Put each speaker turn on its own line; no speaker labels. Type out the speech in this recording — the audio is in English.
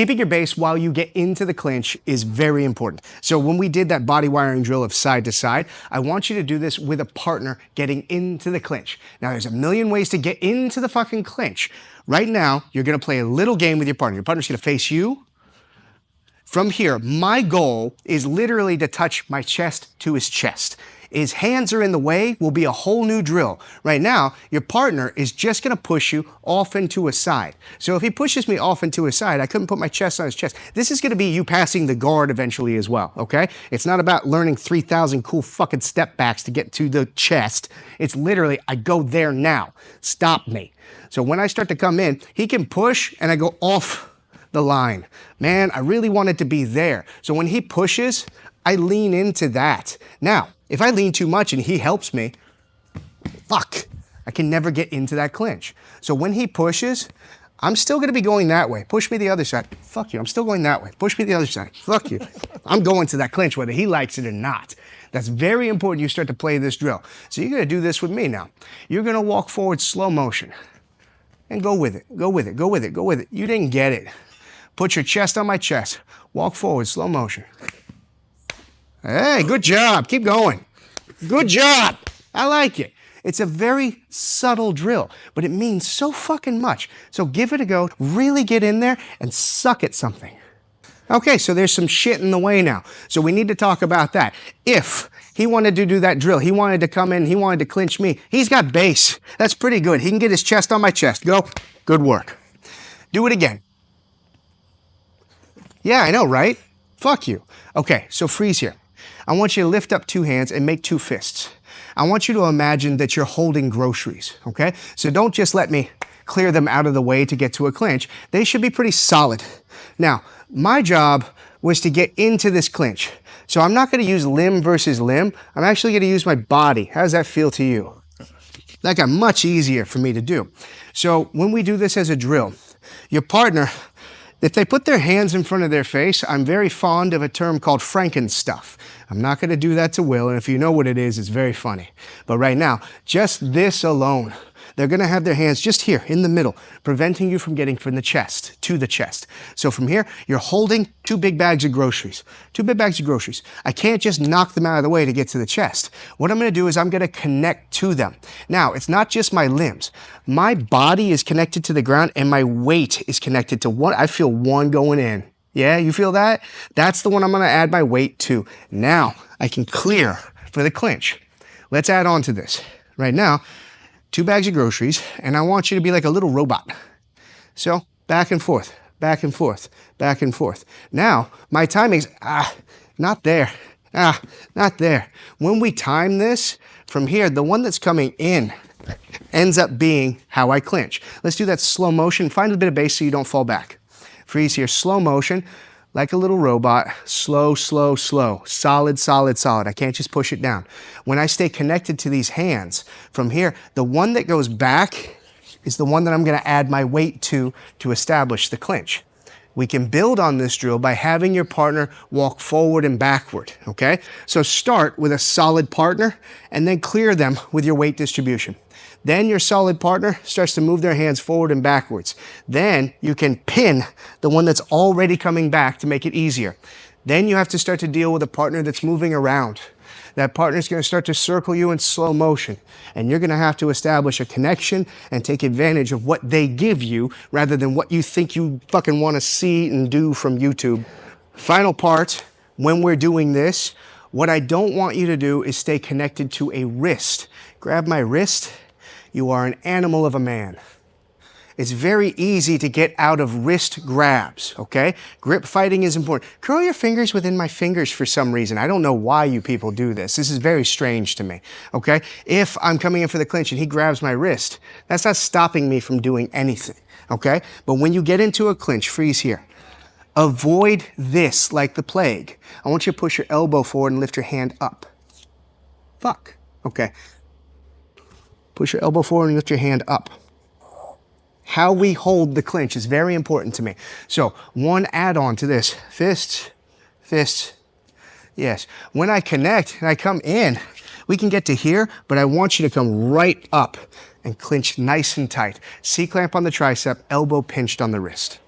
Keeping your base while you get into the clinch is very important. So when we did that body wiring drill of side to side, I want you to do this with a partner getting into the clinch. Now there's a million ways to get into the fucking clinch. Right now, you're gonna play a little game with your partner. Your partner's gonna face you. From here, my goal is literally to touch my chest to his chest. His hands are in the way will be a whole new drill. Right now, your partner is just gonna push you off into a side. So if he pushes me off into a side, I couldn't put my chest on his chest. This is gonna be you passing the guard eventually as well, okay? It's not about learning 3,000 cool fucking step backs to get to the chest. It's literally, I go there now, stop me. So when I start to come in, he can push and I go off the line. Man, I really want it to be there. So when he pushes, I lean into that. Now, if I lean too much and he helps me, fuck, I can never get into that clinch. So when he pushes, I'm still gonna be going that way. Push me the other side. Fuck you, I'm still going that way. Push me the other side. Fuck you. I'm going to that clinch whether he likes it or not. That's very important you start to play this drill. So you're gonna do this with me now. You're gonna walk forward slow motion and go with it, go with it, go with it, go with it. You didn't get it. Put your chest on my chest. Walk forward, slow motion. Hey, good job. Keep going. Good job. I like it. It's a very subtle drill, but it means so fucking much. So give it a go. Really get in there and suck at something. Okay, so there's some shit in the way now. So we need to talk about that. If he wanted to do that drill, he wanted to come in, he wanted to clinch me, he's got base. That's pretty good. He can get his chest on my chest. Go. Good work. Do it again. Yeah, I know, right? Fuck you. Okay, so freeze here. I want you to lift up two hands and make two fists. I want you to imagine that you're holding groceries, okay? So don't just let me clear them out of the way to get to a clinch. They should be pretty solid. Now, my job was to get into this clinch. So I'm not gonna use limb versus limb. I'm actually gonna use my body. How does that feel to you? That got much easier for me to do. So when we do this as a drill, your partner, if they put their hands in front of their face, I'm very fond of a term called Frankenstuff. I'm not gonna do that to Will, and if you know what it is, it's very funny. But right now, just this alone, they're gonna have their hands just here in the middle, preventing you from getting from the chest to the chest. So from here, you're holding two big bags of groceries. Two big bags of groceries. I can't just knock them out of the way to get to the chest. What I'm gonna do is I'm gonna connect to them. Now, it's not just my limbs. My body is connected to the ground and my weight is connected to one. I feel one going in. Yeah, you feel that? That's the one I'm gonna add my weight to. Now, I can clear for the clinch. Let's add on to this. Right now, two bags of groceries, and I want you to be like a little robot. So, back and forth, back and forth, back and forth. Now, my timing's, not there, not there. When we time this, from here, the one that's coming in ends up being how I clinch. Let's do that slow motion. Find a bit of base so you don't fall back. Freeze here, slow motion, like a little robot, slow, slow, slow, solid, solid, solid. I can't just push it down. When I stay connected to these hands, from here, the one that goes back is the one that I'm gonna add my weight to establish the clinch. We can build on this drill by having your partner walk forward and backward, okay? So start with a solid partner and then clear them with your weight distribution. Then your solid partner starts to move their hands forward and backwards. Then you can pin the one that's already coming back to make it easier. Then you have to start to deal with a partner that's moving around. That partner's gonna start to circle you in slow motion, and you're gonna have to establish a connection and take advantage of what they give you rather than what you think you fucking wanna see and do from YouTube. Final part, when we're doing this, what I don't want you to do is stay connected to a wrist. Grab my wrist. You are an animal of a man. It's very easy to get out of wrist grabs, okay? Grip fighting is important. Curl your fingers within my fingers for some reason. I don't know why you people do this. This is very strange to me, okay? If I'm coming in for the clinch and he grabs my wrist, that's not stopping me from doing anything, okay? But when you get into a clinch, freeze here. Avoid this like the plague. I want you to push your elbow forward and lift your hand up. Fuck, okay. Push your elbow forward and lift your hand up. How we hold the clinch is very important to me. So one add-on to this, fists, fists, yes. When I connect and I come in, we can get to here, but I want you to come right up and clinch nice and tight. C-clamp on the tricep, elbow pinched on the wrist.